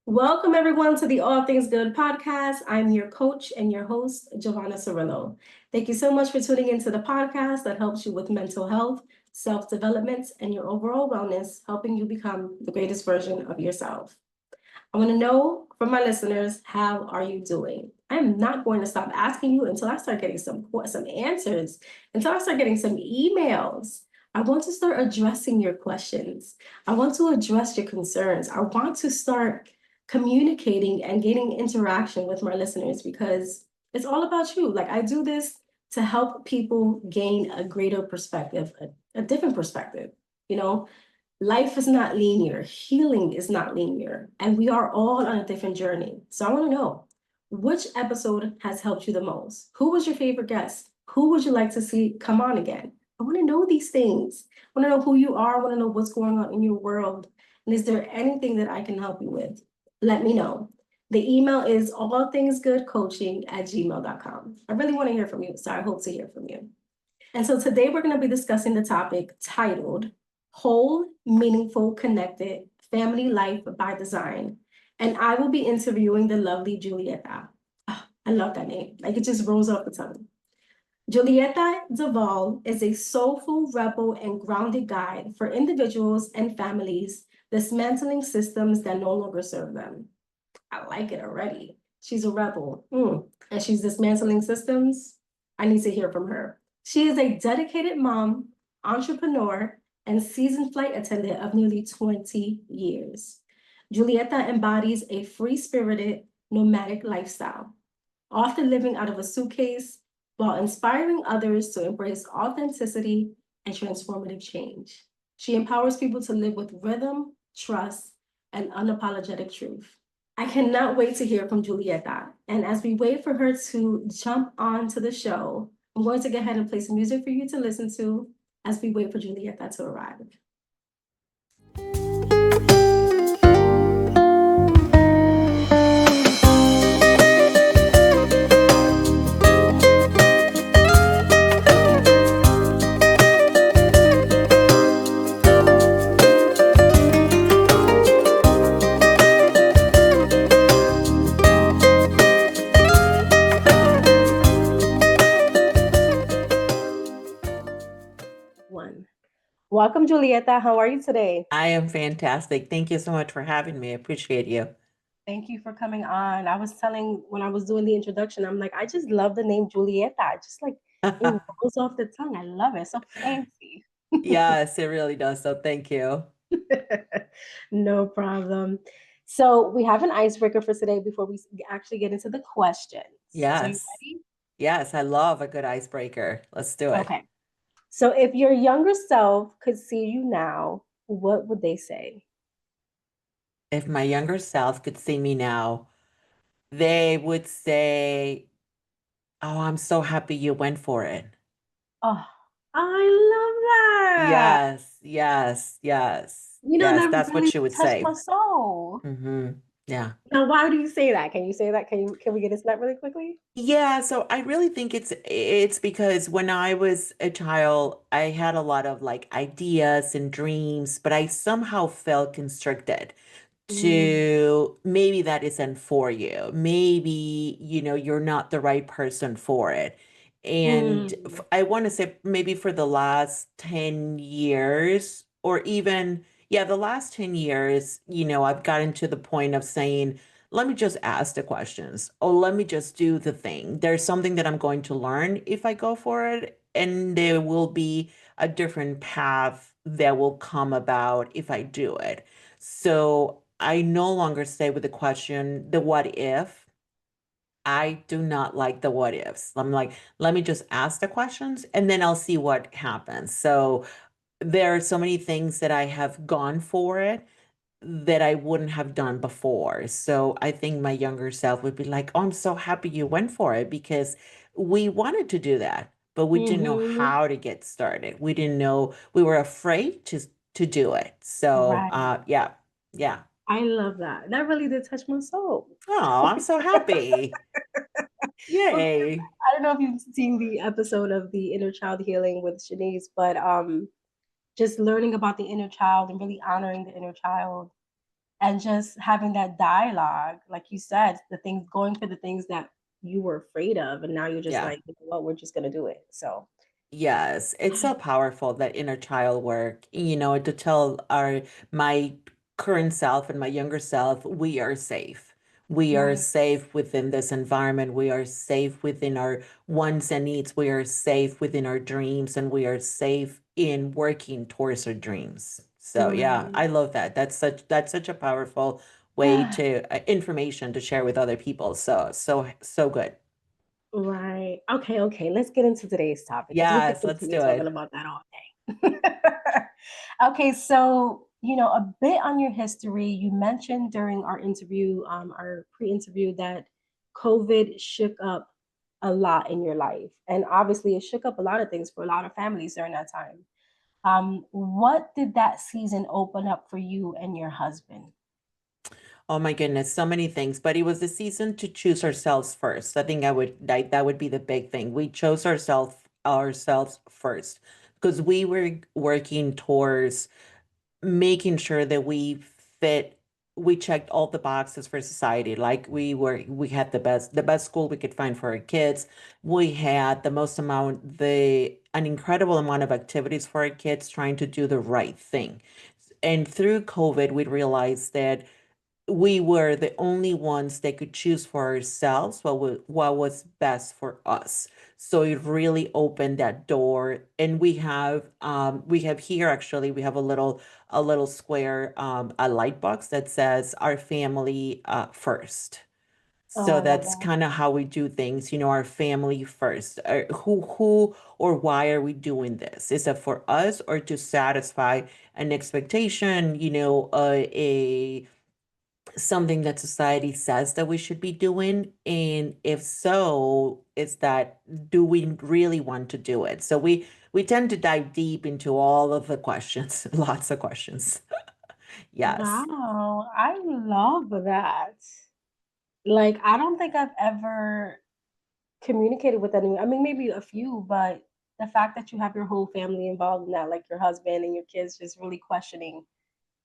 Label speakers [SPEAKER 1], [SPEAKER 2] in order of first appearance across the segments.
[SPEAKER 1] Welcome, everyone, to the All Things Good podcast. I'm your coach and your host, Giovanna Cirillo. Thank you so much for tuning into the podcast that helps you with mental health, self-development, and your overall wellness, helping you become the greatest version of yourself. I want to know from my listeners, how are you doing? I'm not going to stop asking you until I start getting some answers, until I start getting some emails. I want to start addressing your questions. I want to address your concerns. I want to start communicating and gaining interaction with my listeners because it's all about you. Like, I do this to help people gain a greater perspective, a different perspective. You know, life is not linear, healing is not linear, and we are all on a different journey. So I want to know, which episode has helped you the most? Who was your favorite guest? Who would you like to see come on again? I want to know these things. I want to know who you are. I want to know what's going on in your world. And is there anything that I can help you with? Let me know. The email is allthingsgoodcoaching@gmail.com. I really want to hear from you, so I hope to hear from you. And so today we're going to be discussing the topic titled Whole, Meaningful, Connected Family Life by Design. And I will be interviewing the lovely Julieta. Oh, I love that name. Like, it just rolls off the tongue. Julieta Duvall is a soulful, rebel, and grounded guide for individuals and families dismantling systems that no longer serve them. I like it already. She's a rebel. And she's dismantling systems. I need to hear from her. She is a dedicated mom, entrepreneur, and seasoned flight attendant of nearly 20 years. Julieta embodies a free-spirited, nomadic lifestyle, often living out of a suitcase while inspiring others to embrace authenticity and transformative change. She empowers people to live with rhythm, trust, and unapologetic truth. I cannot wait to hear from Julieta. And as we wait for her to jump onto the show, I'm going to go ahead and play some music for you to listen to as we wait for Julieta to arrive. Welcome, Julieta. How are you today?
[SPEAKER 2] I am fantastic. Thank you so much for having me. I appreciate you.
[SPEAKER 1] Thank you for coming on. I was telling when I was doing the introduction, I'm like, I just love the name Julieta. Just like it rolls off the tongue. I love it. So fancy.
[SPEAKER 2] Yes, it really does. So thank you.
[SPEAKER 1] No problem. So we have an icebreaker for today before we actually get into the questions. So you
[SPEAKER 2] Yes.
[SPEAKER 1] ready?
[SPEAKER 2] Yes, I love a good icebreaker. Let's do it.
[SPEAKER 1] Okay. So if your younger self could see you now, what would they say?
[SPEAKER 2] If my younger self could see me now, they would say, "Oh, I'm so happy you went for it."
[SPEAKER 1] Oh, I love that.
[SPEAKER 2] Yes, yes, yes,
[SPEAKER 1] You know,
[SPEAKER 2] yes.
[SPEAKER 1] that
[SPEAKER 2] That's what
[SPEAKER 1] really
[SPEAKER 2] she would
[SPEAKER 1] touched
[SPEAKER 2] say.
[SPEAKER 1] my soul.
[SPEAKER 2] Yeah.
[SPEAKER 1] Now, why do you say that? Can you say that? Can we get into that really quickly?
[SPEAKER 2] Yeah, so I really think it's because when I was a child, I had a lot of like ideas and dreams, but I somehow felt constricted
[SPEAKER 1] Mm,
[SPEAKER 2] to maybe that isn't for you. Maybe, you're not the right person for it. And
[SPEAKER 1] mm,
[SPEAKER 2] I want to say maybe for the last 10 years, or even, yeah, the last 10 years, I've gotten to the point of saying, let me just ask the questions, or let me just do the thing. There's something that I'm going to learn if I go for it, and there will be a different path that will come about if I do it. So I no longer stay with the question, the what if. I do not like the what ifs. I'm like, let me just ask the questions and then I'll see what happens. So there are so many things that I have gone for it that I wouldn't have done before. So I think my younger self would be like, oh, I'm so happy you went for it because we wanted to do that, but we didn't know
[SPEAKER 1] mm-hmm.
[SPEAKER 2] how to get started. We didn't know, we were afraid to do it. So
[SPEAKER 1] Right.
[SPEAKER 2] yeah, yeah.
[SPEAKER 1] I love that. That really did touch my soul.
[SPEAKER 2] Oh, I'm so happy.
[SPEAKER 1] Well,
[SPEAKER 2] Yay.
[SPEAKER 1] I don't know if you've seen the episode of the inner child healing with Shanice, but just learning about the inner child and really honoring the inner child and just having that dialogue, like you said, the things going for the things that you were afraid of, and now you're just
[SPEAKER 2] Yeah.
[SPEAKER 1] like, you know what, we're just gonna do it. So
[SPEAKER 2] Yes, it's so powerful that inner child work, to tell my current self and my younger self, we are safe. We are
[SPEAKER 1] right.
[SPEAKER 2] safe within this environment. We are safe within our wants and needs. We are safe within our dreams, and we are safe in working towards our dreams. So yeah,
[SPEAKER 1] Right.
[SPEAKER 2] I love that. That's such a powerful way to information to share with other people. So good.
[SPEAKER 1] Right. Okay, okay. Let's get into today's topic because we could
[SPEAKER 2] Yes, let's
[SPEAKER 1] continue
[SPEAKER 2] do
[SPEAKER 1] talking
[SPEAKER 2] it.
[SPEAKER 1] about that all day. Okay, so a bit on your history. You mentioned during our interview, our pre-interview, that COVID shook up a lot in your life. And obviously it shook up a lot of things for a lot of families during that time. What did that season open up for you and your husband?
[SPEAKER 2] Oh my goodness, so many things. But it was the season to choose ourselves first. I think that would be the big thing. We chose ourselves first because we were working towards making sure that we checked all the boxes for society. Like we had the best school we could find for our kids. We had an incredible amount of activities for our kids trying to do the right thing. And through COVID, we realized that we were the only ones that could choose for ourselves what was best for us. So it really opened that door. And we have here actually we have a little square a light box that says our family first.
[SPEAKER 1] Oh,
[SPEAKER 2] So
[SPEAKER 1] I love
[SPEAKER 2] that's
[SPEAKER 1] that.
[SPEAKER 2] kind of how we do things, our family first. Who or why are we doing this? Is it for us or to satisfy an expectation, a something that society says that we should be doing? And if so, is that do we really want to do it? So we tend to dive deep into all of the questions, lots of questions. Yes.
[SPEAKER 1] Wow, I love that. Like, I don't think I've ever communicated with anyone. I mean, maybe a few, but the fact that you have your whole family involved in that, like your husband and your kids just really questioning,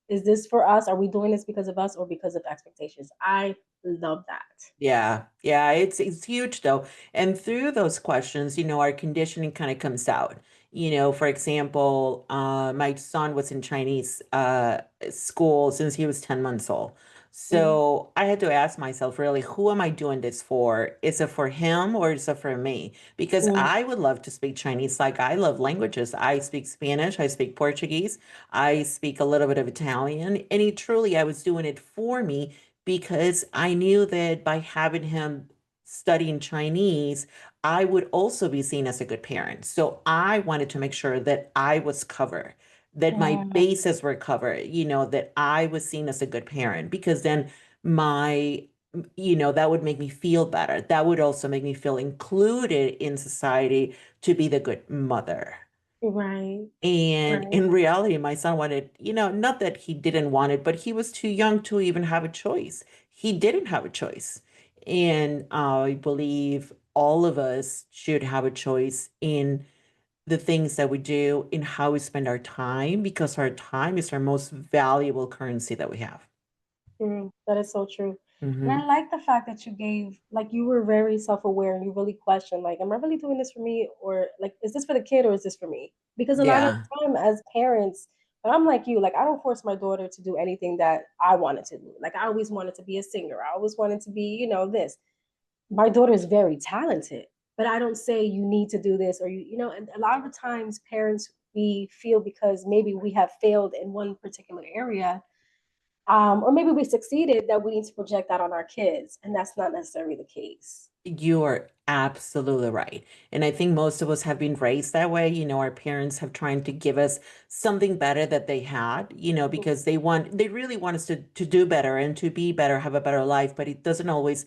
[SPEAKER 1] is this for us? Are we doing this because of us or because of expectations? I love that.
[SPEAKER 2] Yeah, yeah, it's huge though. And through those questions, our conditioning kind of comes out. For example, my son was in Chinese school since he was 10 months old.
[SPEAKER 1] Mm,
[SPEAKER 2] So I had to ask myself, really, who am I doing this for? Is it for him or is it for me? Because
[SPEAKER 1] mm,
[SPEAKER 2] I would love to speak Chinese. Like I love languages. I speak Spanish, I speak Portuguese, I speak a little bit of Italian, and I was doing it for me because I knew that by having him studying Chinese, I would also be seen as a good parent. So I wanted to make sure that I was covered, that my
[SPEAKER 1] mm,
[SPEAKER 2] bases were covered, that I was seen as a good parent, because then my, that would make me feel better. That would also make me feel included in society to be the good mother.
[SPEAKER 1] right,
[SPEAKER 2] And
[SPEAKER 1] right.
[SPEAKER 2] in reality, my son wanted, not that he didn't want it, but he was too young to even have a choice. He didn't have a choice. And I believe all of us should have a choice in the things that we do, in how we spend our time, because our time is our most valuable currency that we have.
[SPEAKER 1] True. That is so true. And I
[SPEAKER 2] Hmm.
[SPEAKER 1] like the fact that you gave, like, you were very self-aware and you really questioned, like, am I really doing this for me? Or, like, is this for the kid or is this for me? Because a lot of
[SPEAKER 2] Yeah.
[SPEAKER 1] the time as parents, and I'm like you, like, I don't force my daughter to do anything that I wanted to do. Like, I always wanted to be a singer. I always wanted to be, this. My daughter is very talented, but I don't say you need to do this or and a lot of the times parents, we feel because maybe we have failed in one particular area, or maybe we succeeded, that we need to project that on our kids, and that's not necessarily the case.
[SPEAKER 2] You are absolutely right. And I think most of us have been raised that way. Our parents have tried to give us something better that they had, because they really want us to do better and to be better, have a better life, but it doesn't always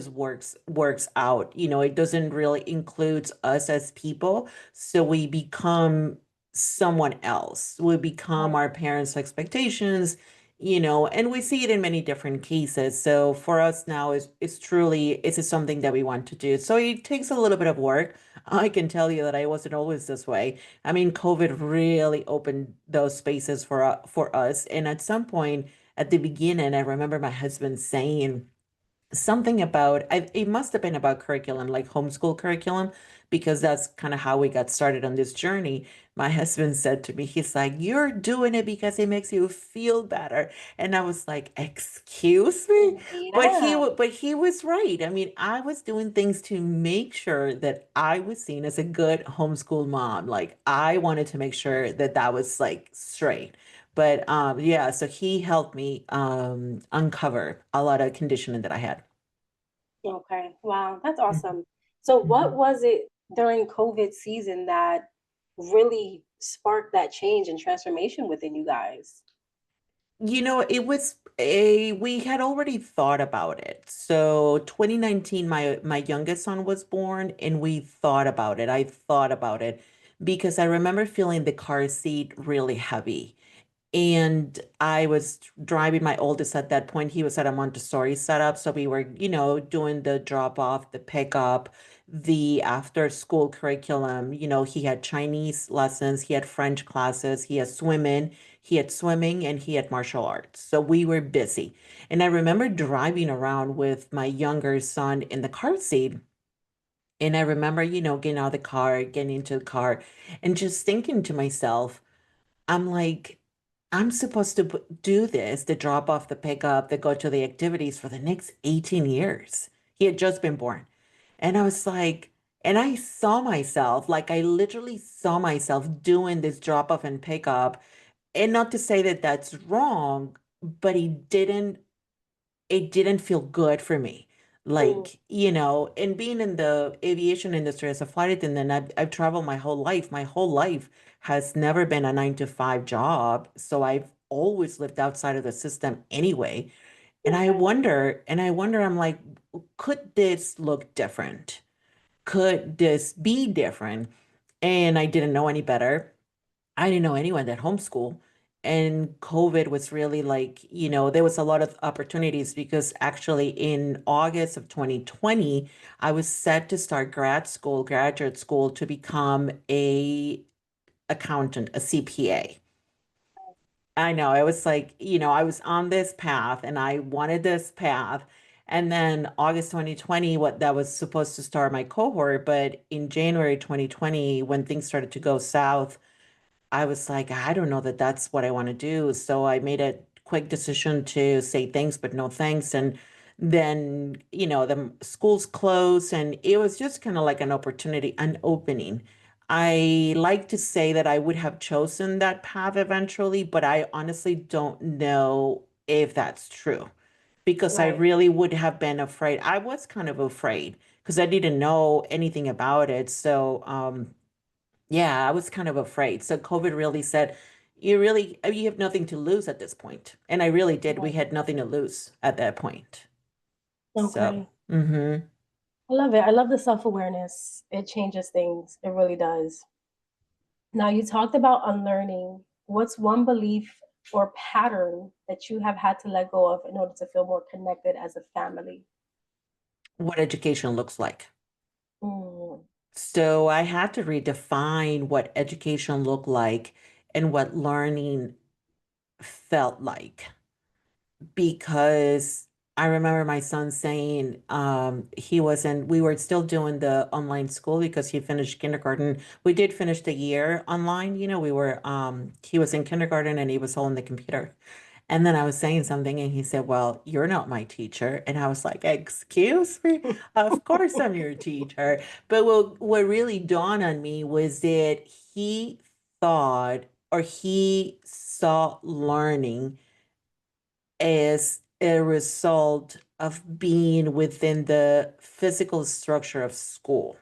[SPEAKER 2] works out. It doesn't really include us as people. So we become someone else. We become our parents' expectations. and we see it in many different cases. So for us now, it's truly, it's something that we want to do. So it takes a little bit of work. I can tell you that I wasn't always this way. I mean, COVID really opened those spaces for us. And at some point at the beginning, I remember my husband saying, something about it must have been about curriculum, like homeschool curriculum, because that's kind of how we got started on this journey. My husband said to me, he's like, "You're doing it because it makes you feel better." And I was like, "Excuse me?"
[SPEAKER 3] Yeah.
[SPEAKER 2] But he was right. I mean, I was doing things to make sure that I was seen as a good homeschool mom. Like I wanted to make sure that that was like straight. But yeah, so he helped me uncover a lot of conditioning that I had.
[SPEAKER 3] Okay. Wow, that's
[SPEAKER 2] Mhm.
[SPEAKER 3] awesome. So what
[SPEAKER 2] Mhm.
[SPEAKER 3] was it during COVID season that really sparked that change and transformation within you guys?
[SPEAKER 2] It was a we had already thought about it. So 2019, my youngest son was born, and we thought about it. I thought about it because I remember feeling the car seat really heavy. And I was driving my oldest at that point. He was at a Montessori setup. So we were, doing the drop off, the pickup, the after school curriculum. He had Chinese lessons, he had French classes, he had swimming, and he had martial arts. So we were busy. And I remember driving around with my younger son in the car seat. And I remember, getting out of the car, getting into the car, and just thinking to myself, I'm like, I'm supposed to do this, the drop off, the pickup, the go to the activities for the next 18 years. He had just been born. And I was like, and I saw myself, like, I literally saw myself doing this drop off and pickup. And not to say that that's wrong, but it didn't feel good for me.
[SPEAKER 3] Mm,
[SPEAKER 2] Like, and being in the aviation industry as a flight attendant, I've traveled my whole life. My whole life has never been a 9 to 5 job. So I've always lived outside of the system anyway.
[SPEAKER 3] okay.
[SPEAKER 2] I'm like, could this look different? Could this be different? And I didn't know any better. I didn't know anyone that homeschool. And COVID was really like, there was a lot of opportunities because actually in August of 2020, I was set to start graduate school to become a accountant, a CPA. I know. I was like, I was on this path and I wanted this path. And then August 2020, what that was supposed to start my cohort, but in January 2020, when things started to go south, I was like, I don't know that that's what I want to do. So I made a quick decision to say thanks, but no thanks. And then, the schools closed, and it was just kind of like an opportunity, an opening. I like to say that I would have chosen that path eventually, but I honestly don't know if that's true because I
[SPEAKER 3] Right.
[SPEAKER 2] really would have been afraid. I was kind of afraid because I didn't know anything about it. So, yeah, I was kind of afraid. So COVID really said, you have nothing to lose at this point. And I really did. We
[SPEAKER 3] Right.
[SPEAKER 2] had nothing to lose at that point. So,
[SPEAKER 3] Okay.
[SPEAKER 2] mm-hmm.
[SPEAKER 3] I love it. I love the self-awareness. It changes things. It really does. Now, you talked about unlearning. What's one belief or pattern that you have had to let go of in order to feel more connected as a family?
[SPEAKER 2] What education looks like.
[SPEAKER 3] Mm,
[SPEAKER 2] So I had to redefine what education looked like and what learning felt like. Because I remember my son saying we were still doing the online school because he finished kindergarten. We did finish the year online, he was in kindergarten and he was holding the computer. And then I was saying something and he said, "Well, you're not my teacher." And I was like, "Excuse me? Of course I'm your teacher." But what really dawned on me was that he thought or he saw learning as a result of being within the physical structure of school.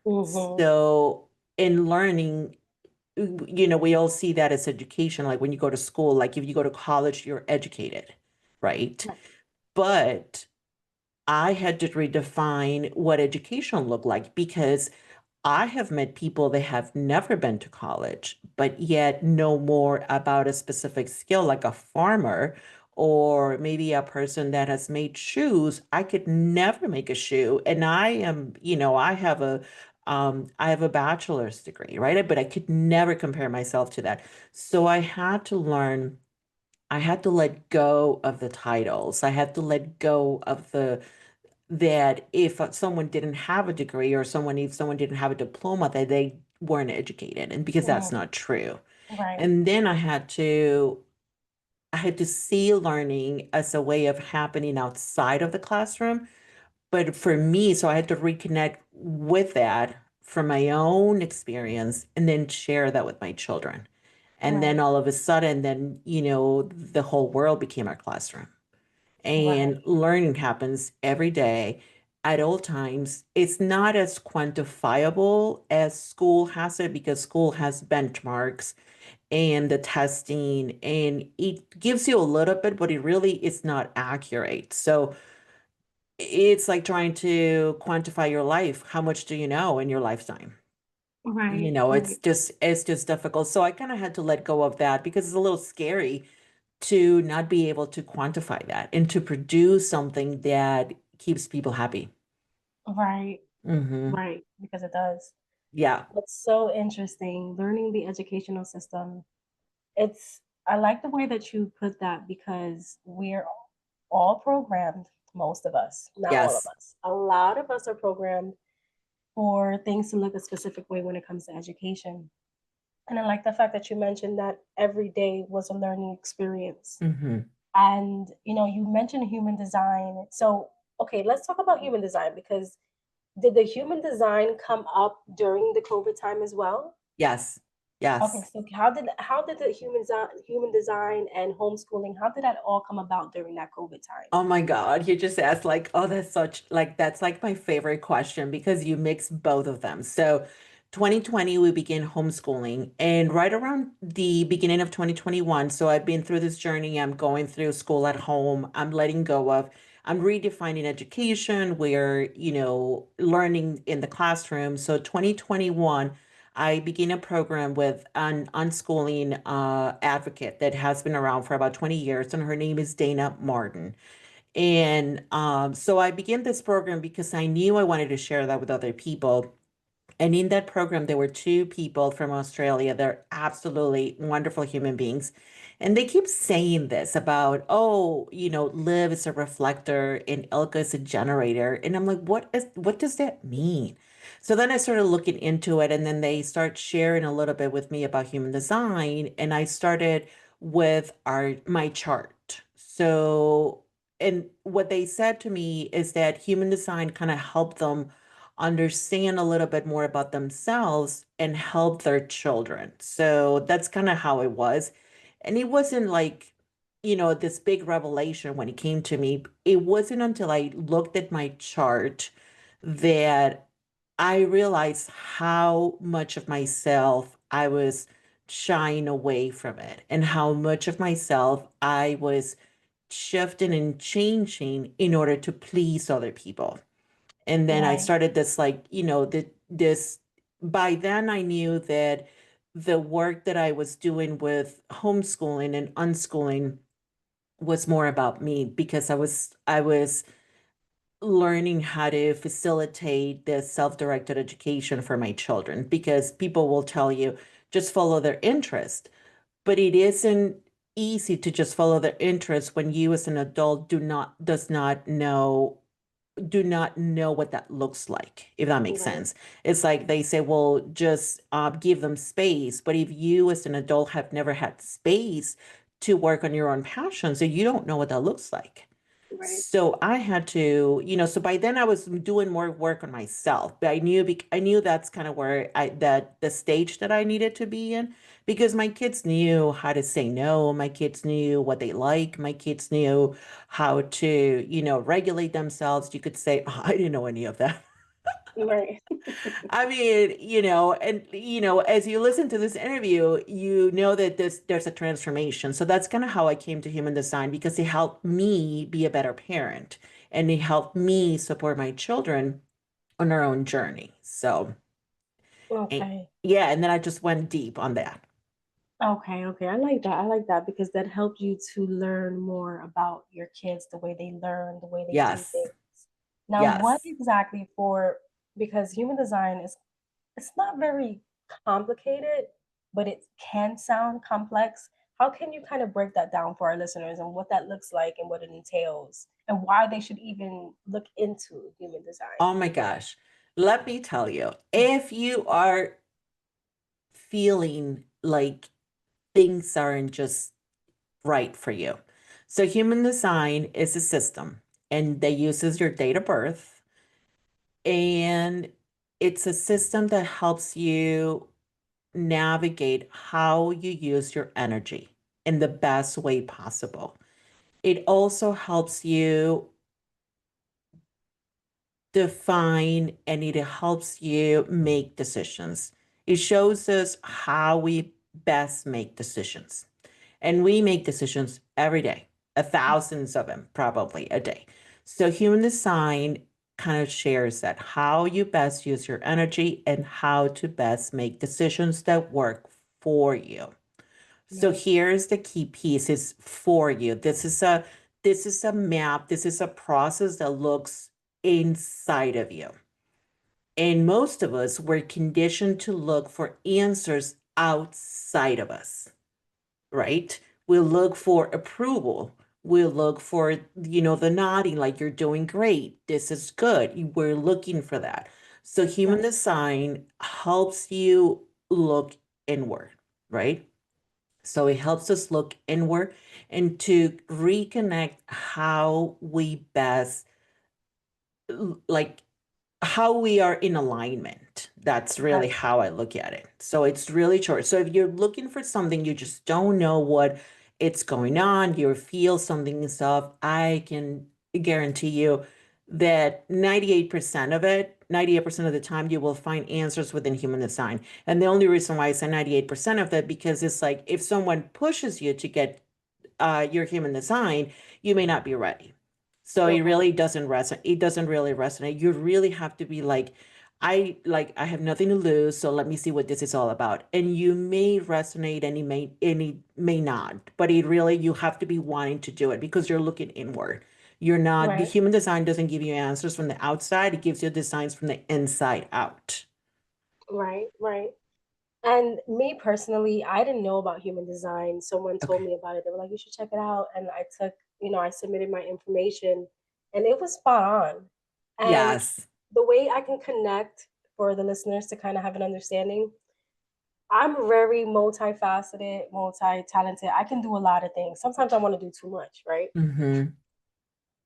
[SPEAKER 3] mm-hmm.
[SPEAKER 2] So in learning, we all see that as education. Like when you go to school, like if you go to college, you're educated, right? But I had to redefine what education looked like because I have met people that have never been to college, but yet know more about a specific skill, like a farmer or maybe a person that has made shoes. I could never make a shoe. And I am, I have a bachelor's degree, right? But I could never compare myself to that. So I had to let go of the titles. I had to let go of that if someone didn't have a degree, or if someone didn't have a diploma, that they weren't educated, and because that's
[SPEAKER 3] Mm,
[SPEAKER 2] not true.
[SPEAKER 3] right.
[SPEAKER 2] And then I had to see learning as a way of happening outside of the classroom. But for me, so I had to reconnect with that from my own experience and then share that with my children. And then
[SPEAKER 3] Right.
[SPEAKER 2] all of a sudden, then, the whole world became our classroom.
[SPEAKER 3] Right.
[SPEAKER 2] And learning happens every day at all times. It's not as quantifiable as school has it, because school has benchmarks and the testing, and it gives you a little bit, but it really is not accurate. So it's like trying to quantify your life. How much do you know in your lifetime?
[SPEAKER 3] Right.
[SPEAKER 2] It's
[SPEAKER 3] Right.
[SPEAKER 2] just difficult. So I kind of had to let go of that, because it's a little scary to not be able to quantify that and to produce something that keeps people happy.
[SPEAKER 3] Right.
[SPEAKER 2] Hmm.
[SPEAKER 3] Right. Because it does.
[SPEAKER 2] Yeah.
[SPEAKER 3] It's so interesting learning the educational system. I like the way that you put that, because we're all programmed, most of us, not all of
[SPEAKER 2] Yes.
[SPEAKER 3] us. A lot of us are programmed for things to look a specific way when it comes to education. And I like the fact that you mentioned that every day was a learning experience.
[SPEAKER 2] Hmm.
[SPEAKER 3] And you mentioned human design. So, okay, let's talk about human design, because did the human design come up during the COVID time as well?
[SPEAKER 2] Yes.
[SPEAKER 3] Okay,
[SPEAKER 2] Yes.
[SPEAKER 3] so how did the human design and homeschooling, how did that all come about during that COVID time?
[SPEAKER 2] Oh my God, you just asked like, oh, that's like my favorite question, because you mix both of them. So 2020, we began homeschooling, and right around the beginning of 2021, so I've been through this journey. I'm going through school at home. I'm redefining education. We're, learning in the classroom. So 2021, I began a program with an unschooling advocate that has been around for about 20 years, and her name is Dana Martin. And so I began this program because I knew I wanted to share that with other people. And in that program, there were two people from Australia. They're absolutely wonderful human beings. And they keep saying this about, oh, Liv is a reflector and Ilka is a generator. And I'm like, what does that mean? So then I started looking into it, and then they start sharing a little bit with me about human design. And I started with my chart. So, and what they said to me is that human design kind of helped them understand a little bit more about themselves and help their children. So that's kind of how it was. And it wasn't like, this big revelation when it came to me. It wasn't until I looked at my chart that I realized how much of myself I was shying away from it, and how much of myself I was shifting and changing in order to please other people. And then I
[SPEAKER 3] Right.
[SPEAKER 2] started this, like, by then I knew that the work that I was doing with homeschooling and unschooling was more about me, because I was learning how to facilitate this self-directed education for my children, because people will tell you just follow their interest, but it isn't easy to just follow their interest when you as an adult do not know what that looks like, if that makes
[SPEAKER 3] Right.
[SPEAKER 2] sense. It's like they say, well, just give them space. But if you as an adult have never had space to work on your own passion, so you don't know what that looks like.
[SPEAKER 3] Right.
[SPEAKER 2] So I had to, so by then I was doing more work on myself, but I knew that's kind of where that the stage that I needed to be in, because my kids knew how to say no. My kids knew what they like. My kids knew how to, regulate themselves. You could say, oh, I didn't know any of that.
[SPEAKER 3] Right.
[SPEAKER 2] I mean, and as you listen to this interview, you know that there's a transformation. So that's kind of how I came to human design, because it helped me be a better parent, and it helped me support my children on their own journey. So,
[SPEAKER 3] Okay.
[SPEAKER 2] yeah, and then I just went deep on that.
[SPEAKER 3] Okay, okay. I like that. I like that because that helps you to learn more about your kids, the way they learn, the way they do
[SPEAKER 2] Yes.
[SPEAKER 3] things. Now, what
[SPEAKER 2] Yes.
[SPEAKER 3] exactly for, because human design is, it's not very complicated, but it can sound complex. How can you kind of break that down for our listeners and what that looks like and what it entails and why they should even look into human design?
[SPEAKER 2] Oh my gosh. Let me tell you, if you are feeling like things aren't just right for you. So human design is a system and they uses your date of birth, and it's a system that helps you navigate how you use your energy in the best way possible. It also helps you define and it helps you make decisions. It shows us how we best make decisions. And we make decisions every day, thousands of them probably a day. So human design kind of shares that how you best use your energy and how to best make decisions that work for you. So
[SPEAKER 3] Right,
[SPEAKER 2] here's the key pieces for you. This is a map, this is a process that looks inside of you. And most of us were conditioned to look for answers outside of us, right? We look for approval. We look for, the nodding, like you're doing great. This is good. We're looking for that. So human
[SPEAKER 3] right,
[SPEAKER 2] design helps you look inward, right? So it helps us look inward and to reconnect how we best, like how we are in alignment. That's really
[SPEAKER 3] right,
[SPEAKER 2] how I look at it. So it's really short. So if you're looking for something, you just don't know what it's going on, you feel something is off, I can guarantee you that 98% of it, 98% of the time, you will find answers within human design. And the only reason why I say 98% of it, because it's like if someone pushes you to get your human design, you may not be ready. So it
[SPEAKER 3] okay,
[SPEAKER 2] really doesn't resonate. It doesn't really resonate. You really have to be like, I have nothing to lose, so let me see what this is all about. And you may resonate and it may not, but it really you have to be wanting to do it because you're looking inward. You're not the
[SPEAKER 3] right,
[SPEAKER 2] human design doesn't give you answers from the outside, it gives you designs from the inside out.
[SPEAKER 3] right, right. And me personally, I didn't know about human design. Someone told
[SPEAKER 2] Okay.
[SPEAKER 3] me about it. They were like, you should check it out. And I took, I submitted my information and it was spot on. And
[SPEAKER 2] Yes.
[SPEAKER 3] the way I can connect for the listeners to kind of have an understanding, I'm very multifaceted, multi-talented. I can do a lot of things. Sometimes I want to do too much, right?
[SPEAKER 2] Mm-hmm.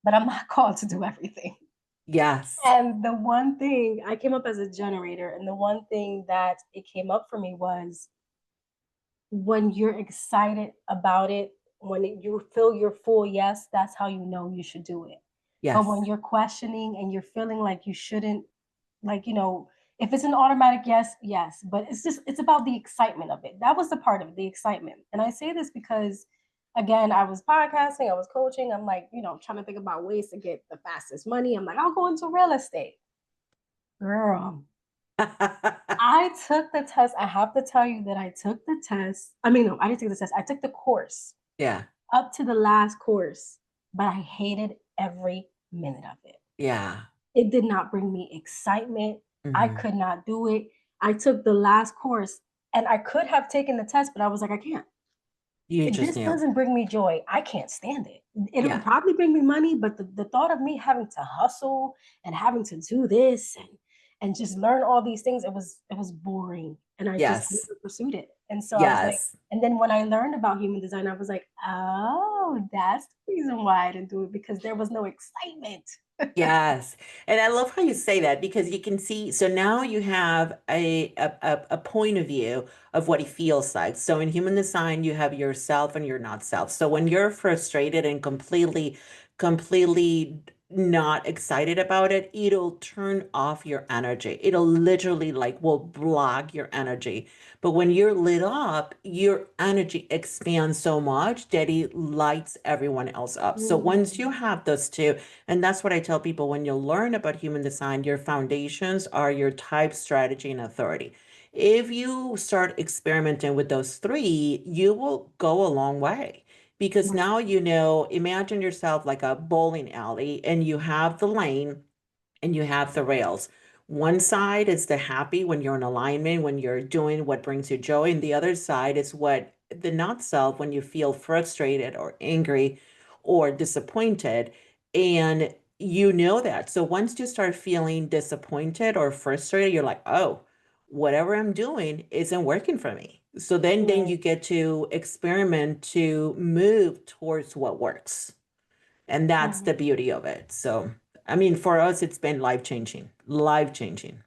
[SPEAKER 3] But I'm not called to do everything.
[SPEAKER 2] Yes.
[SPEAKER 3] And the one thing I came up as a generator, and the one thing that it came up for me was when you're excited about it, when you feel your full yes, that's how you know you should do it. But when
[SPEAKER 2] Yes.
[SPEAKER 3] you're questioning and you're feeling like you shouldn't, like, if it's an automatic yes, yes, but it's about the excitement of it. That was the part of it, the excitement. And I say this because, again, I was podcasting, I was coaching, I'm like, trying to think about ways to get the fastest money. I'm like, I'll go into real estate. Girl, I took the test. I have to tell you that I took the test. I mean, no, I didn't take the test. I took the course
[SPEAKER 2] Yeah.
[SPEAKER 3] up to the last course, but I hated every minute of it.
[SPEAKER 2] Yeah.
[SPEAKER 3] It did not bring me excitement. I
[SPEAKER 2] Hmm.
[SPEAKER 3] could not do it. I took the last course and I could have taken the test, but I was like, I can't.
[SPEAKER 2] You
[SPEAKER 3] If
[SPEAKER 2] just
[SPEAKER 3] this
[SPEAKER 2] knew.
[SPEAKER 3] doesn't bring me joy, I can't stand it. It'll
[SPEAKER 2] Yeah.
[SPEAKER 3] probably bring me money, but the thought of me having to hustle and having to do this and just learn all these things, it was boring. And I just
[SPEAKER 2] Yes.
[SPEAKER 3] never pursued it. And so I was like,
[SPEAKER 2] Yes.
[SPEAKER 3] and then when I learned about human design, I was like, oh, that's the reason why I didn't do it because there was no excitement.
[SPEAKER 2] Yes. And I love how you say that because you can see, so now you have a point of view of what it feels like. So in human design, you have yourself and your not self. So when you're frustrated and completely not excited about it, it'll turn off your energy. It'll literally like will block your energy. But when you're lit up, your energy expands so much that it lights everyone else up. So once you
[SPEAKER 3] Mm,
[SPEAKER 2] have those two, and that's what I tell people when you learn about human design, your foundations are your type, strategy, and authority. If you start experimenting with those three, you will go a long way. Because
[SPEAKER 3] Right.
[SPEAKER 2] now, imagine yourself like a bowling alley and you have the lane and you have the rails. One side is the happy when you're in alignment, when you're doing what brings you joy, and the other side is what the not self when you feel frustrated or angry or disappointed. And you know that. So once you start feeling disappointed or frustrated, you're like, oh, whatever I'm doing isn't working for me. So then
[SPEAKER 3] Right.
[SPEAKER 2] you get to experiment to move towards what works. And that's
[SPEAKER 3] Right.
[SPEAKER 2] the beauty of it. So, I mean, for us, it's been life changing, life changing.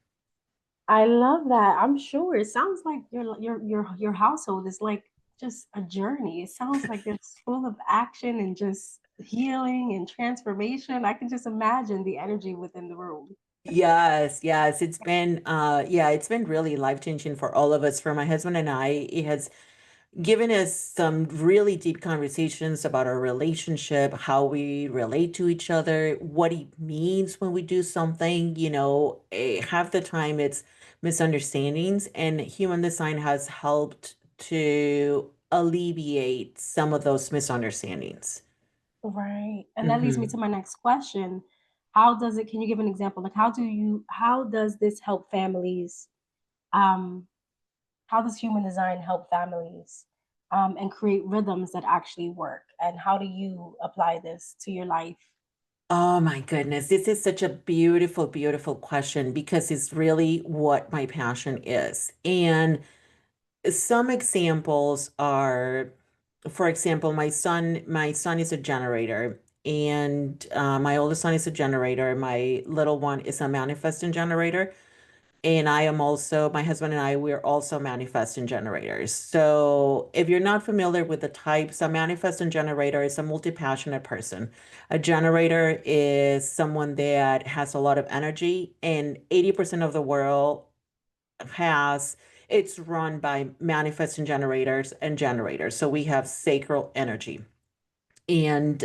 [SPEAKER 3] I love that. I'm sure it sounds like your household is like just a journey. It sounds like it's full of action and just healing and transformation. I can just imagine the energy within the room.
[SPEAKER 2] Yes, yes, it's been really life changing for all of us. For my husband and I, it has given us some really deep conversations about our relationship, how we relate to each other, what it means when we do something. Half the time it's misunderstandings, and human design has helped to alleviate some of those misunderstandings.
[SPEAKER 3] Right. And that leads me to
[SPEAKER 2] Hmm.
[SPEAKER 3] my next question. Can you give an example? Like how does this help families? Um, how does human design help families and create rhythms that actually work? And how do you apply this to your life?
[SPEAKER 2] Oh my goodness, this is such a beautiful, beautiful question because it's really what my passion is. And some examples are, for example, my son is a generator, and my oldest son is a generator. My little one is a manifesting generator. And I am also, my husband and I, we're also manifesting generators. So if you're not familiar with the types, a manifesting generator is a multi-passionate person. A generator is someone that has a lot of energy, and 80% of the world has, it's run by manifesting generators and generators. So we have sacral energy. And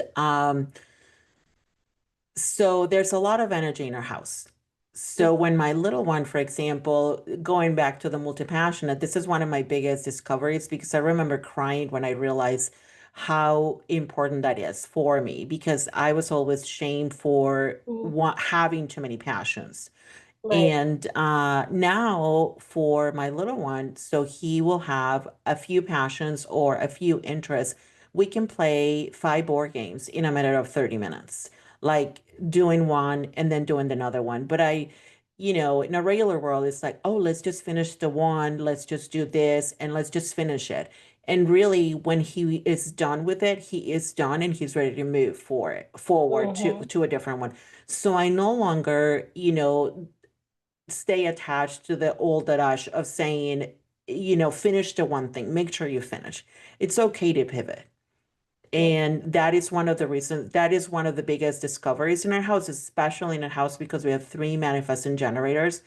[SPEAKER 2] so there's a lot of energy in our house. So when my little one, for example, going back to the multi-passionate, this is one of my biggest discoveries because I remember crying when I realized how important that is for me because I was always shamed for
[SPEAKER 3] Mhm.
[SPEAKER 2] having too many passions.
[SPEAKER 3] Right.
[SPEAKER 2] And now for my little one, so he will have a few passions or a few interests. We can play 5 board games in a matter of 30 minutes, like doing one and then doing another one. But in a regular world, it's like, oh, let's just finish the one, let's just do this, and let's just finish it. And really, when he is done with it, he is done and he's ready to move forward to,
[SPEAKER 3] Hmm.
[SPEAKER 2] to a different one. So I no longer, stay attached to the old adage of saying, finish the one thing, make sure you finish. It's okay to pivot.
[SPEAKER 3] Right.
[SPEAKER 2] And that is one of the reasons, that is one of the biggest discoveries in our house, especially in a house because we have three manifesting generators.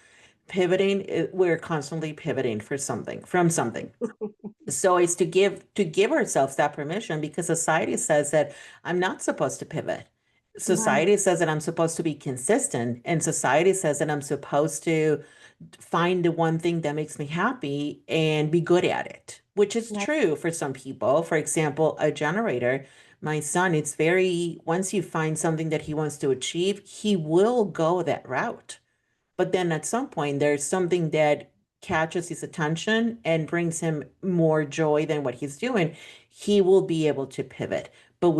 [SPEAKER 2] We're constantly pivoting from something. So it's to give ourselves that permission because society says that I'm not supposed to pivot.
[SPEAKER 3] Right.
[SPEAKER 2] Society says that I'm supposed to be consistent, and society says that I'm supposed to find the one thing that makes me happy and be good at it, which is
[SPEAKER 3] Right.
[SPEAKER 2] true for some people. For example, a generator, my son, once you find something that he wants to achieve, he will go that route. But then at some point, there's something that catches his attention and brings him more joy than what he's doing. He will be able to pivot, but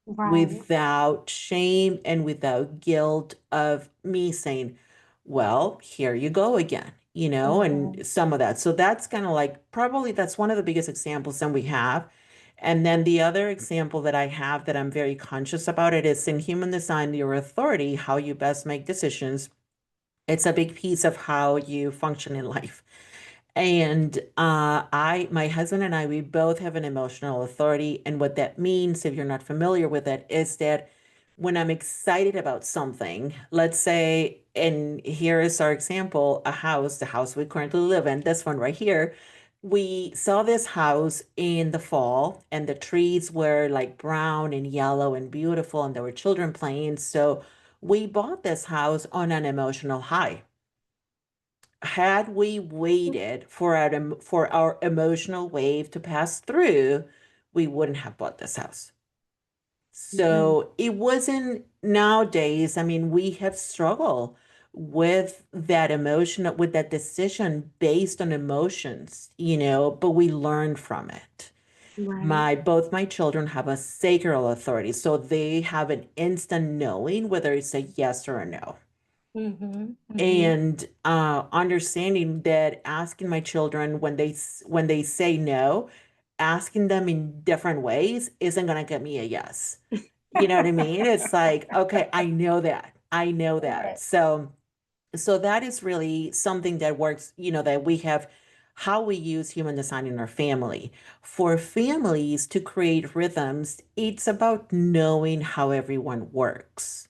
[SPEAKER 3] Right.
[SPEAKER 2] without shame and without guilt of me saying, well, here you go again,
[SPEAKER 3] Hmm.
[SPEAKER 2] and some of that. So that's kind of like probably that's one of the biggest examples that we have. And then the other example that I have that I'm very conscious about it is in human design, your authority, how you best make decisions. It's a big piece of how you function in life. And my husband and I, we both have an emotional authority. And what that means, if you're not familiar with it, is that when I'm excited about something, let's say, and here is our example, the house we currently live in, this one right here. We saw this house in the fall, and the trees were like brown and yellow and beautiful, and there were children playing. So we bought this house on an emotional high. Had we waited for our emotional wave to pass through, we wouldn't have bought this house. So it wasn't nowadays. I mean, we have struggled with that emotion, with that decision based on emotions, but we learn from it.
[SPEAKER 1] Right.
[SPEAKER 2] Both my children have a sacred authority, so they have an instant knowing whether it's a yes or a no. And understanding that asking my children when they say no, asking them in different ways isn't gonna get me a yes. You know what I mean? It's like, okay, I know that. I know that.
[SPEAKER 3] Right.
[SPEAKER 2] So that is really something that works, that we have how we use human design in our family. For families to create rhythms, it's about knowing how everyone works.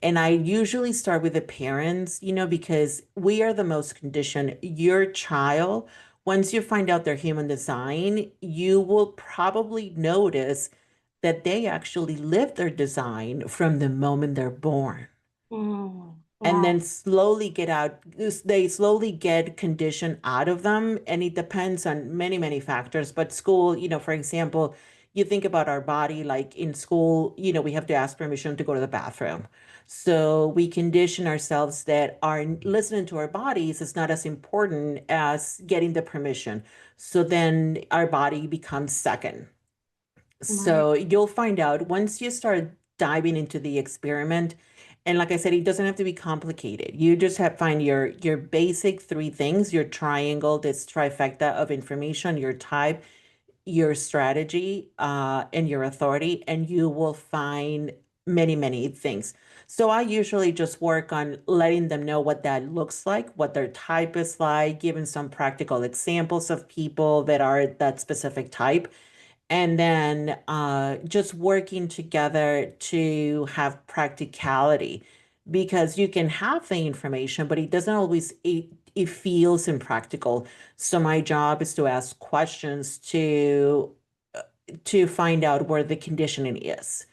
[SPEAKER 2] And I usually start with the parents, because we are the most conditioned. Your child, once you find out their human design, you will probably notice that they actually live their design from the moment they're born. And then they slowly get condition out of them. And it depends on many, many factors. But school, for example, you think about our body, like in school, we have to ask permission to go to the bathroom. So we condition ourselves that our listening to our bodies is not as important as getting the permission. So then our body becomes second.
[SPEAKER 1] Right.
[SPEAKER 2] So you'll find out once you start diving into the experiment, and like I said, it doesn't have to be complicated. You just have find your basic three things, your triangle, this trifecta of information, your type, your strategy, and your authority, and you will find many, many things. So I usually just work on letting them know what that looks like, what their type is like, giving some practical examples of people that are that specific type, and then just working together to have practicality, because you can have the information but it doesn't always it feels impractical. So my job is to ask questions to find out where the conditioning is.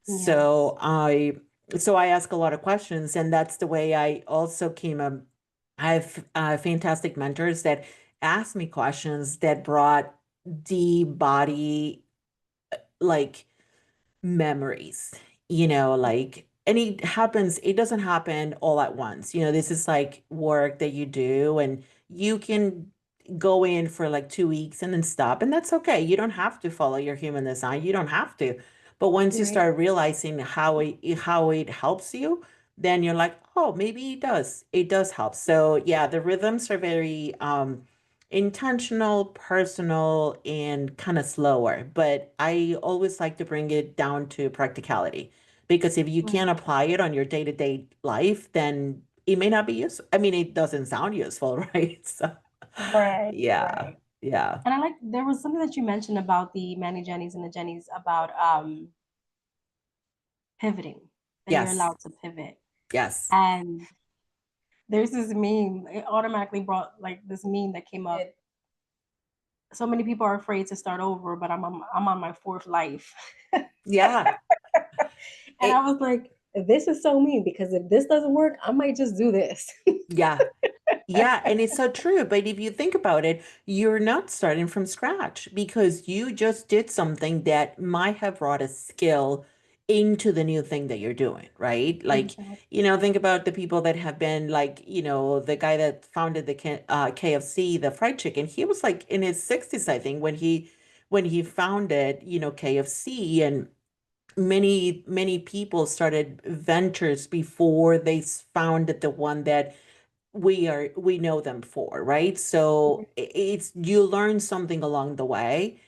[SPEAKER 1] Yes.
[SPEAKER 2] So I ask a lot of questions, and that's the way I also came up. I have fantastic mentors that ask me questions that brought the body like memories, like, and it doesn't happen all at once. This is like work that you do, and you can go in for like 2 weeks and then stop, and that's okay. You don't have to follow your human design. You don't have to. But once you
[SPEAKER 1] Right.
[SPEAKER 2] start realizing how it helps you, then you're like, oh, maybe it does help. So yeah, the rhythms are very intentional, personal, and kind of slower. But I always like to bring it down to practicality, because if you can't
[SPEAKER 1] Right.
[SPEAKER 2] apply it on your day-to-day life, then it may not be useful. I mean, it doesn't sound useful, right? So,
[SPEAKER 3] Right.
[SPEAKER 2] yeah,
[SPEAKER 3] Right.
[SPEAKER 2] yeah,
[SPEAKER 3] And I like there was something that you mentioned about the Manny Jennies and the Jennies about pivoting, that you're
[SPEAKER 2] yes,
[SPEAKER 3] allowed to pivot.
[SPEAKER 2] yes,
[SPEAKER 3] And there's this meme, it automatically brought like this meme that came up. So many people are afraid to start over, but I'm on my fourth life.
[SPEAKER 2] yeah.
[SPEAKER 3] And I
[SPEAKER 2] It,
[SPEAKER 3] was like, this is so mean, because if this doesn't work, I might just do this.
[SPEAKER 2] yeah. Yeah, and it's so true. But if you think about it, you're not starting from scratch, because you just did something that might have brought a skill into the new thing that you're doing, right? Like, think about the people that have been like, the guy that founded the KFC, the fried chicken. He was like in his 60s, I think, when he founded, KFC, and many, many people started ventures before they founded the one that we know them for, right? So it's you learn something along the way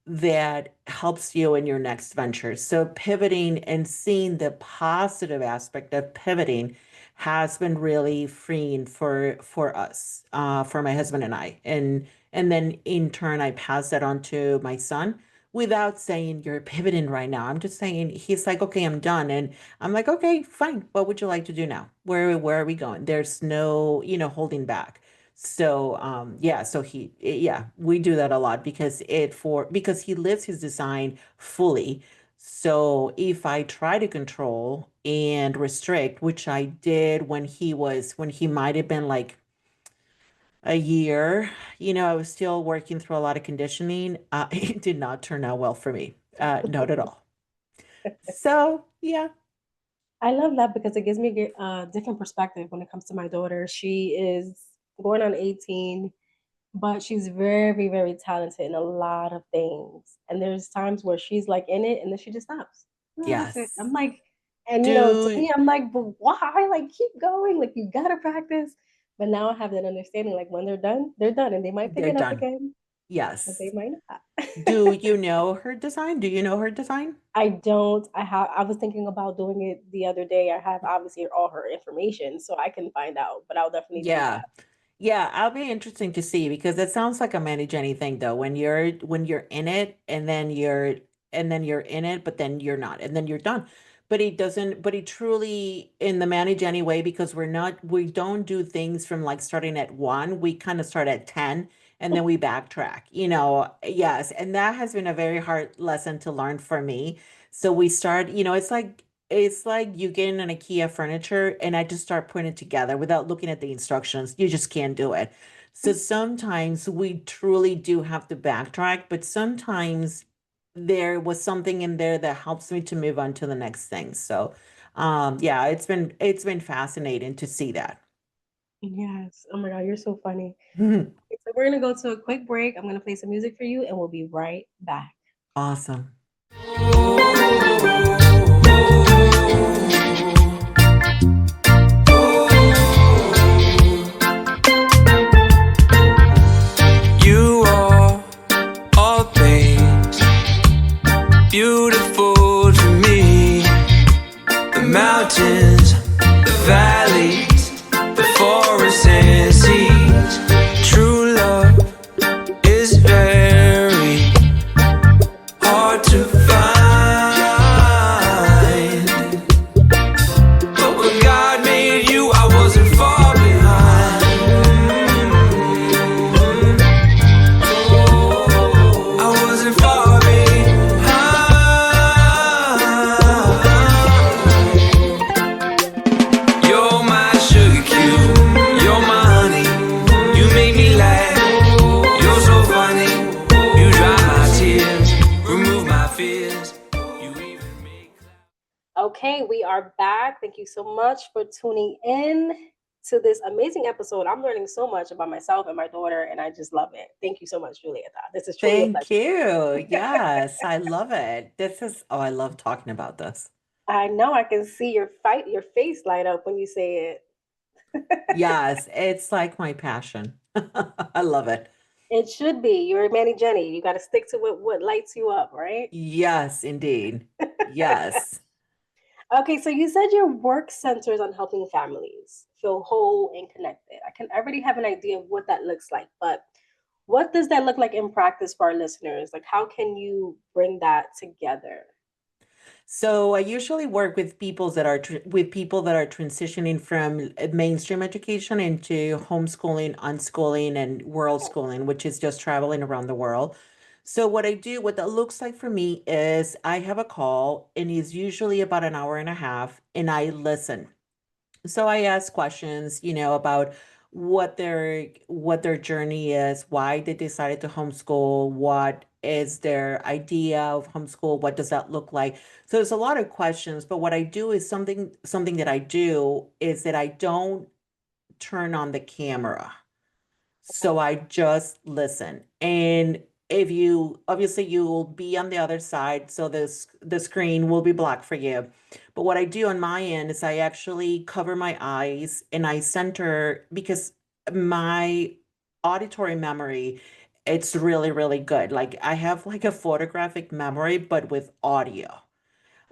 [SPEAKER 2] that helps you in your next venture. So pivoting and seeing the positive aspect of pivoting has been really freeing for us, for my husband and I. And then in turn I pass that on to my son without saying you're pivoting right now. I'm just saying, he's like, okay, I'm done. And I'm like, okay, fine. What would you like to do now? Where are we going? There's no, holding back. So yeah, we do that a lot, because he lives his design fully. So if I try to control and restrict, which I did when he might have been like a year. I was still working through a lot of conditioning. It did not turn out well for me. Not at all. So, yeah.
[SPEAKER 3] I love that because it gives me a different perspective when it comes to my daughter. She is going on 18, but she's very, very talented in a lot of things. And there's times where she's like in it and then she just stops. No, that's it. I'm
[SPEAKER 2] Yes.
[SPEAKER 3] like, and to
[SPEAKER 2] Do
[SPEAKER 3] me, I'm like, but why? Like, keep going. Like, you gotta practice. But now I have that understanding. Like, when they're done, they're done, and they might pick
[SPEAKER 2] they're
[SPEAKER 3] it up
[SPEAKER 2] done.
[SPEAKER 3] again, but they
[SPEAKER 2] Yes.
[SPEAKER 3] might not.
[SPEAKER 2] Do you know her design? Do you know her design?
[SPEAKER 3] I don't. I was thinking about doing it the other day. I have obviously all her information, so I can find out. But I'll definitely do
[SPEAKER 2] Yeah.
[SPEAKER 3] that.
[SPEAKER 2] Yeah, I'll be interesting to see because it sounds like a manage anything though. When you're in it and then you're in it, but then you're not, and then you're done. But he doesn't, but he truly in the manage anyway, because we don't do things from like starting at one. We kind of start at 10 and then we backtrack, yes. And that has been a very hard lesson to learn for me. So we start, it's like you get in an IKEA furniture and I just start putting it together without looking at the instructions. You just can't do it. So sometimes we truly do have to backtrack, but sometimes there was something in there that helps me to move on to the next thing. So yeah, it's been fascinating to see that.
[SPEAKER 3] Yes. Oh my God, you're so funny. Okay, so we're gonna go to a quick break. I'm gonna play some music for you, and we'll be right back.
[SPEAKER 2] Awesome.
[SPEAKER 4] You are all things beautiful to me. The mountains, the valleys, the forests and seas. True love is very hard to find. But when God made you, I wasn't far behind. I wasn't far behind. You're my sugar cube, you're my honey. You make me laugh, you're so funny. You dry my tears, remove my fears. You even make
[SPEAKER 3] Okay, we are back. Thank you so much for tuning in to this amazing episode. I'm learning so much about myself and my daughter, and I just love it. Thank you so much, Julieta. This is truly a
[SPEAKER 2] Thank
[SPEAKER 3] pleasure.
[SPEAKER 2] you. Yes, I love it. I love talking about this.
[SPEAKER 3] I know I can see your face light up when you say it.
[SPEAKER 2] Yes, it's like my passion. I love it.
[SPEAKER 3] It should be. You're a Manny Jenny. You got to stick to what lights you up, right?
[SPEAKER 2] Yes, indeed. Yes.
[SPEAKER 3] Okay, so you said your work centers on helping families feel whole and connected. I already have an idea of what that looks like, but what does that look like in practice for our listeners? Like, how can you bring that together?
[SPEAKER 2] So I usually work with people that are transitioning from mainstream education into homeschooling, unschooling, and world schooling, which is just traveling around the world. So what that looks like for me is I have a call and it's usually about an hour and a half and I listen. So I ask questions, about what their journey is, why they decided to homeschool, what is their idea of homeschool, what does that look like? So there's a lot of questions, but what I do is something that I do is that I don't turn on the camera. So I just listen. And if you obviously you will be on the other side, so the screen will be black for you. But what I do on my end is I actually cover my eyes and I center because my auditory memory, it's really, really good. Like I have like a photographic memory, but with audio.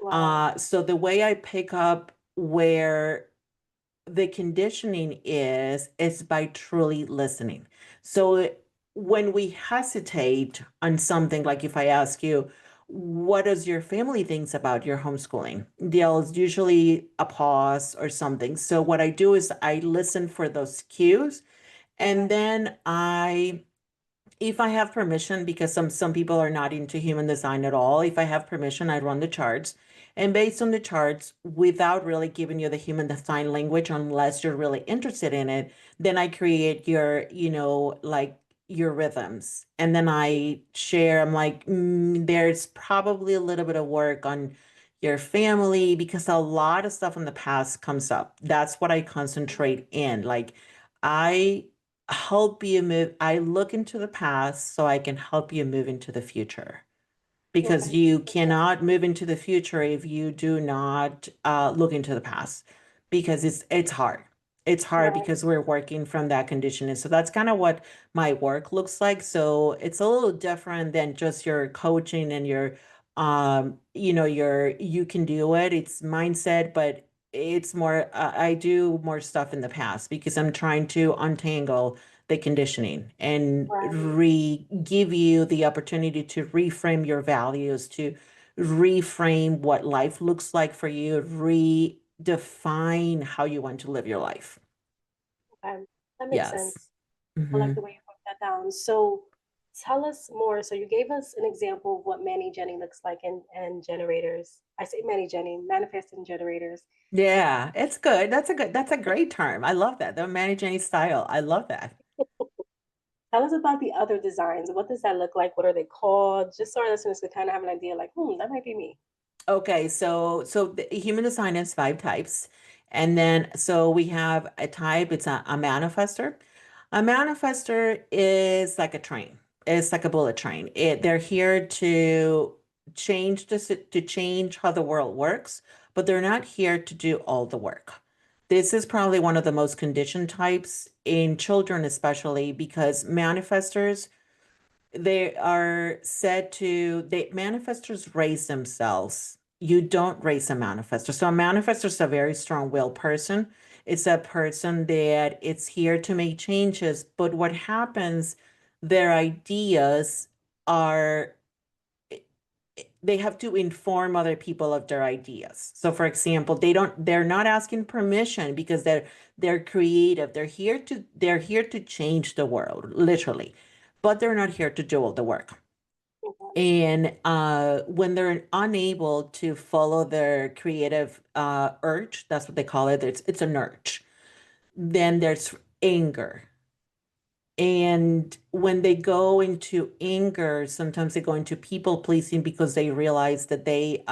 [SPEAKER 3] Wow.
[SPEAKER 2] So the way I pick up where the conditioning is by truly listening. So when we hesitate on something, like if I ask you, what does your family thinks about your homeschooling? There's usually a pause or something. So what I do is I listen for those cues, and
[SPEAKER 3] Okay.
[SPEAKER 2] then if I have permission, because some people are not into human design at all, if I have permission, I run the charts. And based on the charts, without really giving you the human design language, unless you're really interested in it, then I create your, like your rhythms. And then I share, I'm like, there's probably a little bit of work on your family because a lot of stuff in the past comes up. That's what I concentrate in. Like, I help you move, I look into the past so I can help you move into the future because
[SPEAKER 3] Okay.
[SPEAKER 2] you cannot move into the future if you do not look into the past because it's hard. It's hard
[SPEAKER 3] Right.
[SPEAKER 2] because we're working from that conditioning. So that's kind of what my work looks like. So it's a little different than just your coaching and your your you can do it. It's mindset, but it's more I do more stuff in the past because I'm trying to untangle the conditioning and
[SPEAKER 3] Right.
[SPEAKER 2] give you the opportunity to reframe your values, to reframe what life looks like for you, redefine how you want to live your life.
[SPEAKER 3] Okay. That makes
[SPEAKER 2] Yes.
[SPEAKER 3] sense. I like
[SPEAKER 2] Hmm.
[SPEAKER 3] the way you broke that down. So tell us more. So you gave us an example of what Manny Jenny looks like and generators. I say Manny Jenny, manifesting generators.
[SPEAKER 2] Yeah, it's good. That's a great term. I love that. The managing style. I love that.
[SPEAKER 3] Tell us about the other designs. What does that look like? What are they called? Just so our listeners could kind of have an idea, like, that might be me.
[SPEAKER 2] Okay, so the human design has 5 types. And then so we have a type, it's a manifester. A manifester is like a train. It's like a bullet train. They're here to to change how the world works, but they're not here to do all the work. This is probably one of the most conditioned types in children, especially because they are said to, they manifestors raise themselves. You don't raise a manifestor. So a manifestor is a very strong-willed person. It's a person that it's here to make changes, but what happens, their ideas are they have to inform other people of their ideas. So for example, they're not asking permission because they're creative. They're here to change the world, literally. But they're not here to do all the work.
[SPEAKER 3] Okay.
[SPEAKER 2] And when they're unable to follow their creative urge, that's what they call it. It's an urge. Then there's anger. And when they go into anger, sometimes they go into people pleasing because they realize that they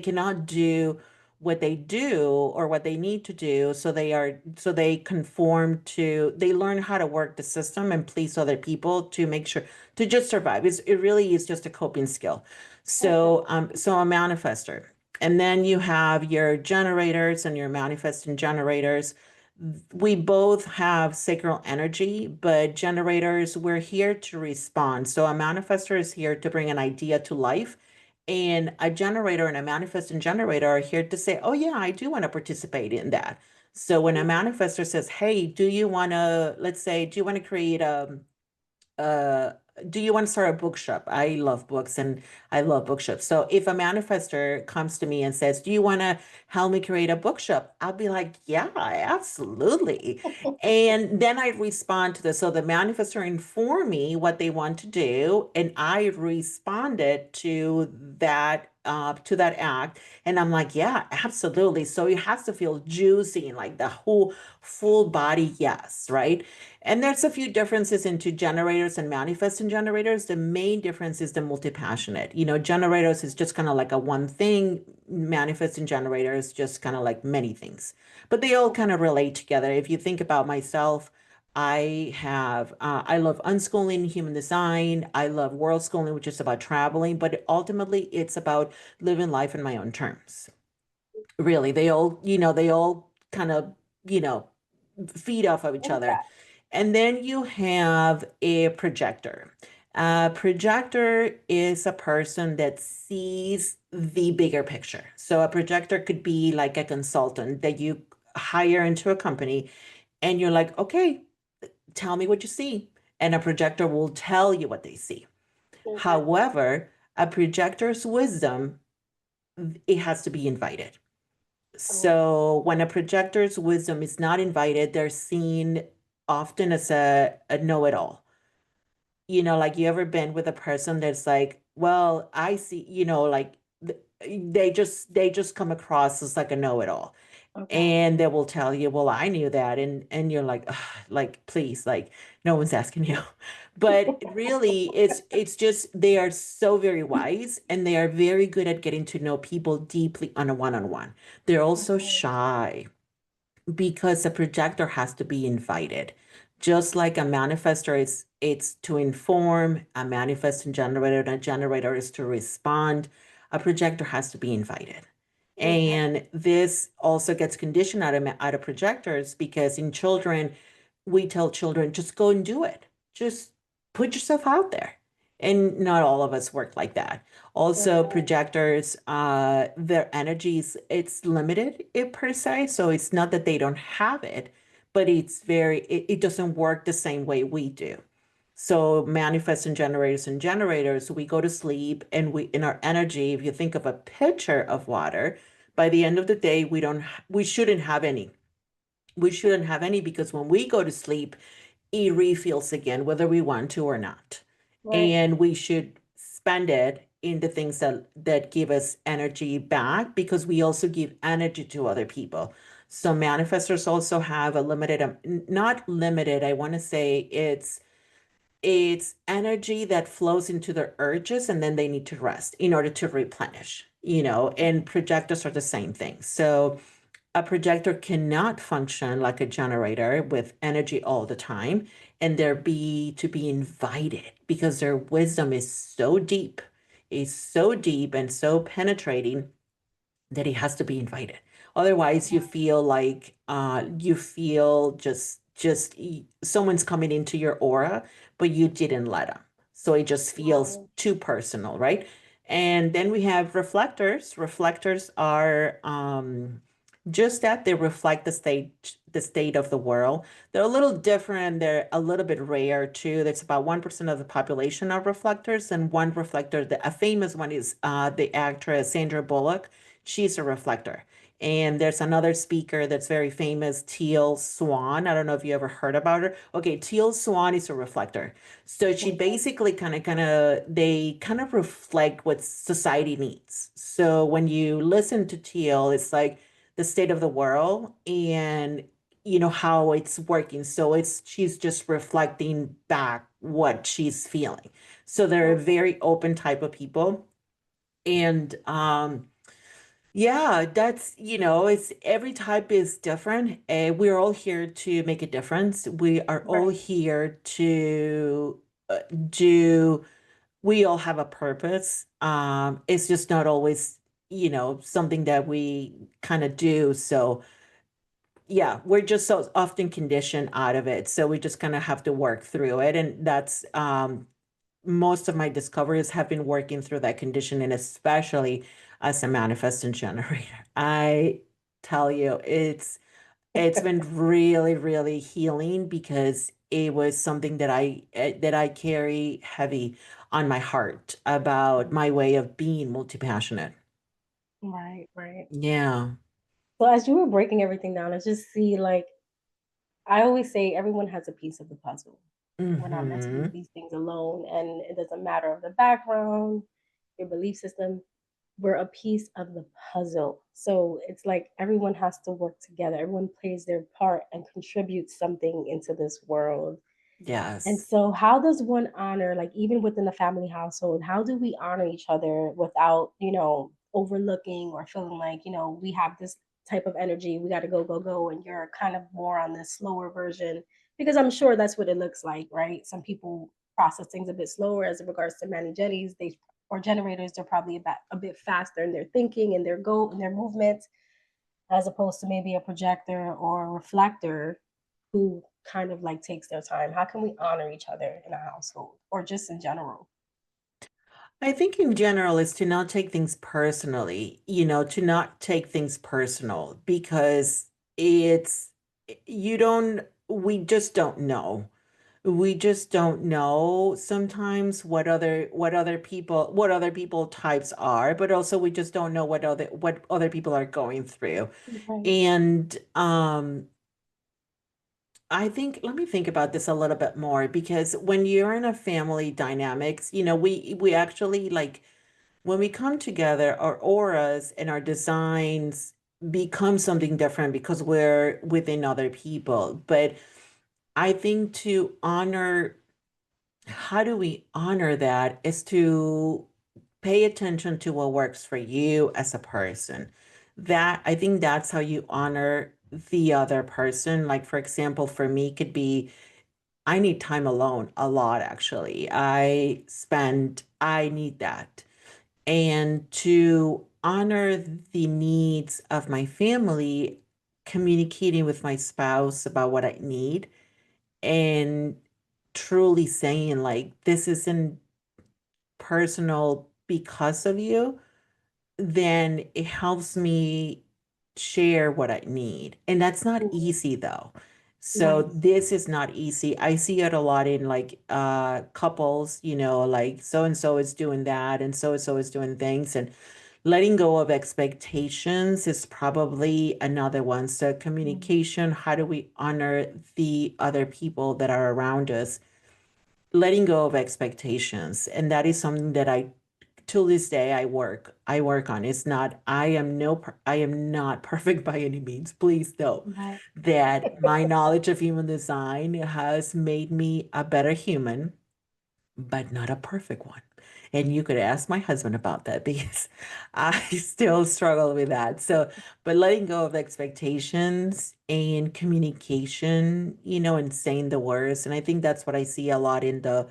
[SPEAKER 2] cannot do what they do or what they need to do. So they conform to, they learn how to work the system and please other people to make sure to just survive. It really is just a coping skill.
[SPEAKER 3] Okay.
[SPEAKER 2] So a manifester. And then you have your generators and your manifesting generators. We both have sacral energy, but generators, we're here to respond. So a manifestor is here to bring an idea to life. And a generator and a manifesting generator are here to say, oh, yeah, I do want to participate in that. So when a manifestor says, hey, do you want to, let's say, do you want to create uh do you want to start a bookshop? I love books and I love bookshops. So if a manifester comes to me and says, do you want to help me create a bookshop? I'll be like, yeah, absolutely. And then I respond to this. So the manifester inform me what they want to do, and I responded to that act. And I'm like, yeah, absolutely. So it has to feel juicy and like the whole full body, yes, right? And there's a few differences into generators and manifesting generators. The main difference is the multi-passionate. Generators is just kind of like a one thing. Manifesting generators just kind of like many things. But they all kind of relate together. If you think about myself, I love unschooling, human design. I love world schooling, which is about traveling, but ultimately it's about living life in my own terms. Really, they all kind of, you know, feed off of each other.
[SPEAKER 3] Okay.
[SPEAKER 2] And then you have a projector. A projector is a person that sees the bigger picture. So a projector could be like a consultant that you hire into a company and you're like, okay, tell me what you see. And a projector will tell you what they see.
[SPEAKER 3] Okay.
[SPEAKER 2] However, a projector's wisdom, it has to be invited.
[SPEAKER 3] Oh,
[SPEAKER 2] So when a projector's wisdom is not invited, they're seen often as a know-it-all. Like you ever been with a person that's like, well, I see, like they just come across as like a know-it-all.
[SPEAKER 3] Okay.
[SPEAKER 2] And they will tell you, well, I knew that. And you're like, "Ugh, like, please, like, no one's asking you." But really, it's just they are so very wise and they are very good at getting to know people deeply on a one-on-one. They're also
[SPEAKER 3] Okay.
[SPEAKER 2] shy because a projector has to be invited. Just like a manifestor is it's to inform, a manifest and generator, and a generator is to respond, a projector has to be invited.
[SPEAKER 3] Okay.
[SPEAKER 2] And this also gets conditioned out of projectors because in children, we tell children, just go and do it. Just put yourself out there. And not all of us work like that. Also,
[SPEAKER 3] Okay.
[SPEAKER 2] projectors, their energies, it's limited per se. So it's not that they don't have it, but it doesn't work the same way we do. So manifest and generators, we go to sleep and we in our energy, if you think of a pitcher of water, by the end of the day, we shouldn't have any. We shouldn't have any because when we go to sleep, it refills again, whether we want to or not.
[SPEAKER 3] Right.
[SPEAKER 2] And we should spend it in the things that give us energy back because we also give energy to other people. So manifestors also have a limited, not limited, I want to say it's energy that flows into their urges and then they need to rest in order to replenish, and projectors are the same thing. So a projector cannot function like a generator with energy all the time, and to be invited because their wisdom is so deep and so penetrating that it has to be invited. Otherwise, you feel someone's coming into your aura, but you didn't let them. So it just feels
[SPEAKER 3] Wow.
[SPEAKER 2] too personal, right? And then we have reflectors. Reflectors are just that they reflect the state of the world. They're a little different. They're a little bit rare too. There's about 1% of the population are reflectors, and one reflector, a famous one is the actress Sandra Bullock. She's a reflector. And there's another speaker that's very famous, Teal Swan. I don't know if you ever heard about her. Okay, Teal Swan is a reflector. So she
[SPEAKER 3] Okay.
[SPEAKER 2] basically they kind of reflect what society needs. So when you listen to Teal, it's like the state of the world and how it's working. So she's just reflecting back what she's feeling. So they're a
[SPEAKER 3] Okay.
[SPEAKER 2] very open type of people. And yeah, it's every type is different. We're all here to make a difference. We are all
[SPEAKER 3] Right.
[SPEAKER 2] here to do, we all have a purpose. It's just not always, something that we kind of do. So yeah, we're just so often conditioned out of it. So we just kind of have to work through it. And that's most of my discoveries have been working through that conditioning, especially as a manifesting generator. I tell you, it's been really, really healing because it was something that I carry heavy on my heart about my way of being multi-passionate.
[SPEAKER 3] Right. Right.
[SPEAKER 2] Yeah.
[SPEAKER 3] So as you were breaking everything down, I just see like I always say everyone has a piece of the puzzle. We're not meant to do
[SPEAKER 2] Mm-hmm.
[SPEAKER 3] these things alone, and it doesn't matter of the background, your belief system. We're a piece of the puzzle. So it's like everyone has to work together. Everyone plays their part and contributes something into this world. And
[SPEAKER 2] Yes.
[SPEAKER 3] so, how does one honor, like even within the family household, how do we honor each other without, overlooking or feeling like, we have this type of energy, we got to go, go, go, and you're kind of more on the slower version? Because I'm sure that's what it looks like, right? Some people process things a bit slower as in regards to many Jennies, or generators, they're probably a bit faster in their thinking and their go and their movements, as opposed to maybe a projector or a reflector who kind of like takes their time. How can we honor each other in a household or just in general?
[SPEAKER 2] I think in general is to not take things personally, to not take things personal because it's, we just don't know. We just don't know sometimes what other people types are, but also we just don't know what other people are going through.
[SPEAKER 3] Right.
[SPEAKER 2] And let me think about this a little bit more because when you're in a family dynamics, we actually like when we come together, our auras and our designs become something different because we're within other people. But I think to honor, how do we honor that is to pay attention to what works for you as a person. That I think that's how you honor the other person. Like, for example, for me, could be I need time alone a lot, actually. I need that. And to honor the needs of my family, communicating with my spouse about what I need and truly saying, like, this isn't personal because of you, then it helps me share what I need. And that's not
[SPEAKER 3] Mhm.
[SPEAKER 2] easy though.
[SPEAKER 3] Right.
[SPEAKER 2] So this is not easy. I see it a lot in like couples, like so and so is doing that and so is doing things, and letting go of expectations is probably another one. So
[SPEAKER 3] Mm.
[SPEAKER 2] communication, how do we honor the other people that are around us? Letting go of expectations. And that is something that I till this day I work on. It's not I am not perfect by any means. Please know
[SPEAKER 3] Right.
[SPEAKER 2] that my knowledge of human design has made me a better human, but not a perfect one. And you could ask my husband about that because I still struggle with that. So, but letting go of expectations and communication, and saying the words. And I think that's what I see a lot in the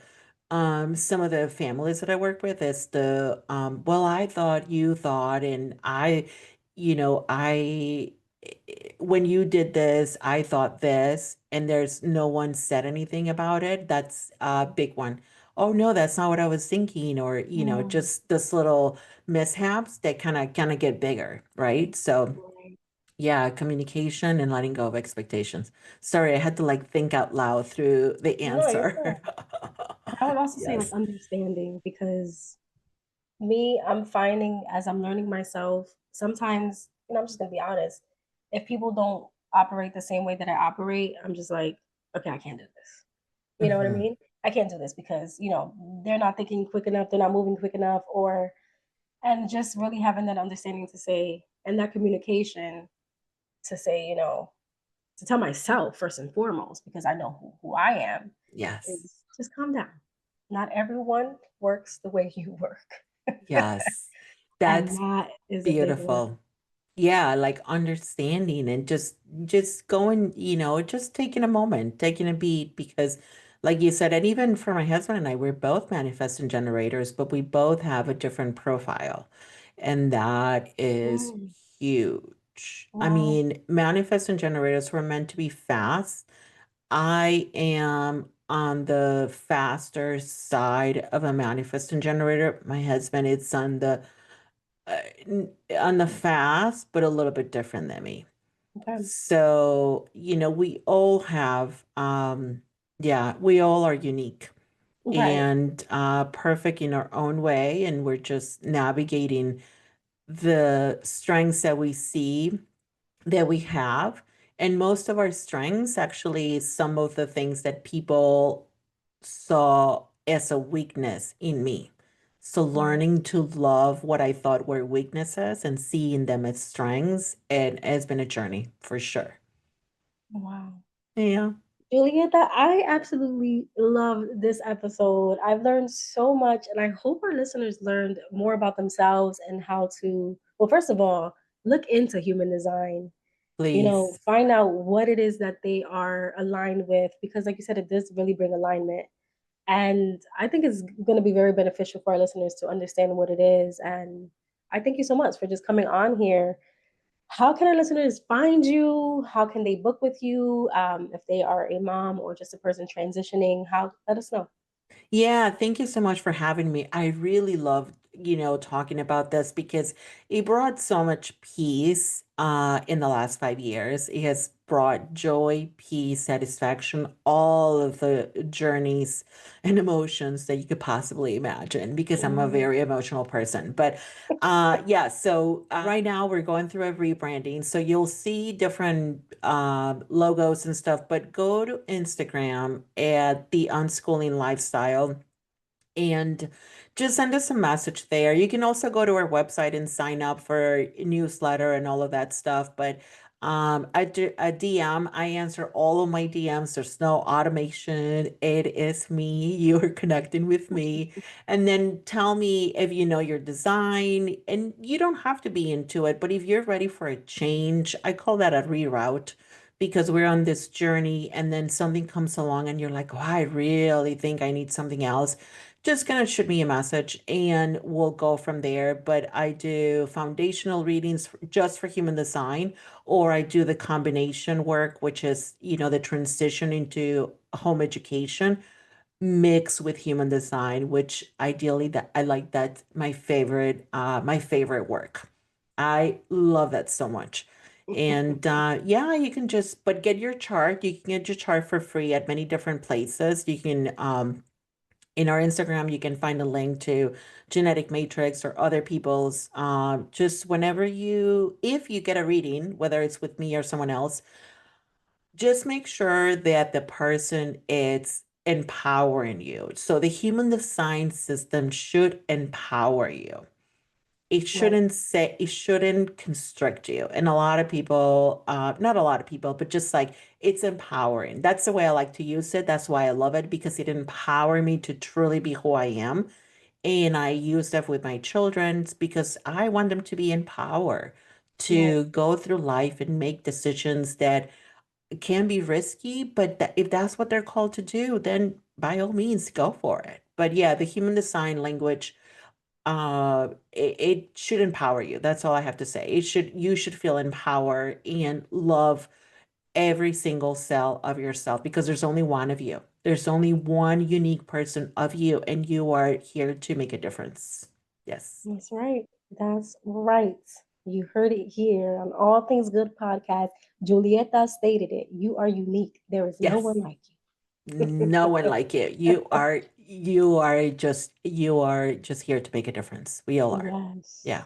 [SPEAKER 2] some of the families that I work with is the well, I thought you thought, and I when you did this, I thought this, and there's no one said anything about it. That's a big one. Oh no, that's not what I was thinking, or
[SPEAKER 3] Mm.
[SPEAKER 2] just this little mishaps that kind of get bigger, right? So
[SPEAKER 3] Right.
[SPEAKER 2] yeah, communication and letting go of expectations. Sorry, I had to like think out loud through the
[SPEAKER 3] No, you're
[SPEAKER 2] answer.
[SPEAKER 3] good. I would also say like
[SPEAKER 2] Yes.
[SPEAKER 3] understanding because I'm finding as I'm learning myself, sometimes, I'm just gonna be honest, if people don't operate the same way that I operate, I'm just like, okay, I can't do this. You know what I
[SPEAKER 2] Hmm.
[SPEAKER 3] mean? I can't do this because, they're not thinking quick enough, they're not moving quick enough, and just really having that understanding to say, and that communication to say, to tell myself first and foremost, because I know who I am,
[SPEAKER 2] Yes.
[SPEAKER 3] is just calm down. Not everyone works the way you work.
[SPEAKER 2] Yes.
[SPEAKER 3] And
[SPEAKER 2] That's
[SPEAKER 3] that is a big one.
[SPEAKER 2] beautiful. Yeah, like understanding and just going, just taking a moment, taking a beat, because like you said, and even for my husband and I, we're both manifesting generators, but we both have a different profile. And that is
[SPEAKER 3] Mm,
[SPEAKER 2] huge. I
[SPEAKER 3] wow.
[SPEAKER 2] mean, manifesting generators were meant to be fast. I am on the faster side of a manifesting generator. My husband is uh, on the fast, but a little bit different than me.
[SPEAKER 3] Okay.
[SPEAKER 2] So, we all have, yeah, we all are unique
[SPEAKER 3] Right.
[SPEAKER 2] and perfect in our own way. And we're just navigating the strengths that we see that we have. And most of our strengths actually is some of the things that people saw as a weakness in me. So
[SPEAKER 3] Mm,
[SPEAKER 2] learning to love what I thought were weaknesses and seeing them as strengths, and has been a journey for sure.
[SPEAKER 3] wow.
[SPEAKER 2] Yeah.
[SPEAKER 3] Julieta, I absolutely love this episode. I've learned so much, and I hope our listeners learned more about themselves and how to, well, first of all, look into human design.
[SPEAKER 2] Please.
[SPEAKER 3] Find out what it is that they are aligned with, because, like you said, it does really bring alignment. And I think it's going to be very beneficial for our listeners to understand what it is. And I thank you so much for just coming on here. How can our listeners find you? How can they book with you? If they are a mom or just a person transitioning, how, let us know.
[SPEAKER 2] Yeah, thank you so much for having me. I really love, talking about this because it brought so much peace in the last 5 years. It has brought joy, peace, satisfaction, all of the journeys and emotions that you could possibly imagine because I'm a
[SPEAKER 3] Mm,
[SPEAKER 2] very emotional person. But yeah, so right now we're going through a rebranding. So you'll see different logos and stuff, but go to Instagram at the unschooling lifestyle And just send us a message there. You can also go to our website and sign up for a newsletter and all of that stuff. But a DM, I answer all of my DMs. There's no automation. It is me. You're connecting with me. And then tell me if you know your design. And you don't have to be into it, but if you're ready for a change, I call that a reroute because we're on this journey and then something comes along and you're like, oh, I really think I need something else, just gonna shoot me a message and we'll go from there. But I do foundational readings just for human design, or I do the combination work, which is, the transition into home education mixed with human design, which ideally that I like that my favorite work. I love that so much. And yeah, you can just but get your chart. You can get your chart for free at many different places. You can in our Instagram, you can find a link to Genetic Matrix or other people's. Just if you get a reading, whether it's with me or someone else, just make sure that the person is empowering you. So the human design system should empower you. It shouldn't constrict you. And a lot of people, not a lot of people, but just like it's empowering. That's the way I like to use it. That's why I love it because it empowered me to truly be who I am. And I use that with my children because I want them to be empowered to go through life and make decisions that can be risky, but if that's what they're called to do, then by all means go for it. But yeah, the human design language, it should empower you. That's all I have to say. You should feel empowered and love every single cell of yourself because there's only one of you. There's only one unique person of you, and you are here to make a difference. Yes.
[SPEAKER 3] That's right. That's right. You heard it here on All Things Good podcast. Julieta stated it. You are unique. There is no
[SPEAKER 2] Yes.
[SPEAKER 3] one like you.
[SPEAKER 2] No one like you. You are just here to make a difference. We all are.
[SPEAKER 3] Yes.
[SPEAKER 2] Yeah.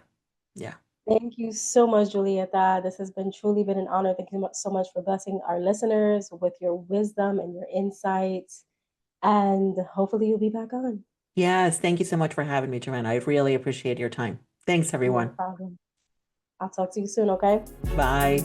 [SPEAKER 2] Yeah.
[SPEAKER 3] Thank you so much, Julieta. This has truly been an honor. Thank you so much for blessing our listeners with your wisdom and your insights. And hopefully you'll be back on.
[SPEAKER 2] Yes. Thank you so much for having me, Joanna. I really appreciate your time. Thanks,
[SPEAKER 3] No
[SPEAKER 2] everyone.
[SPEAKER 3] problem. I'll talk to you soon, okay?
[SPEAKER 2] Bye.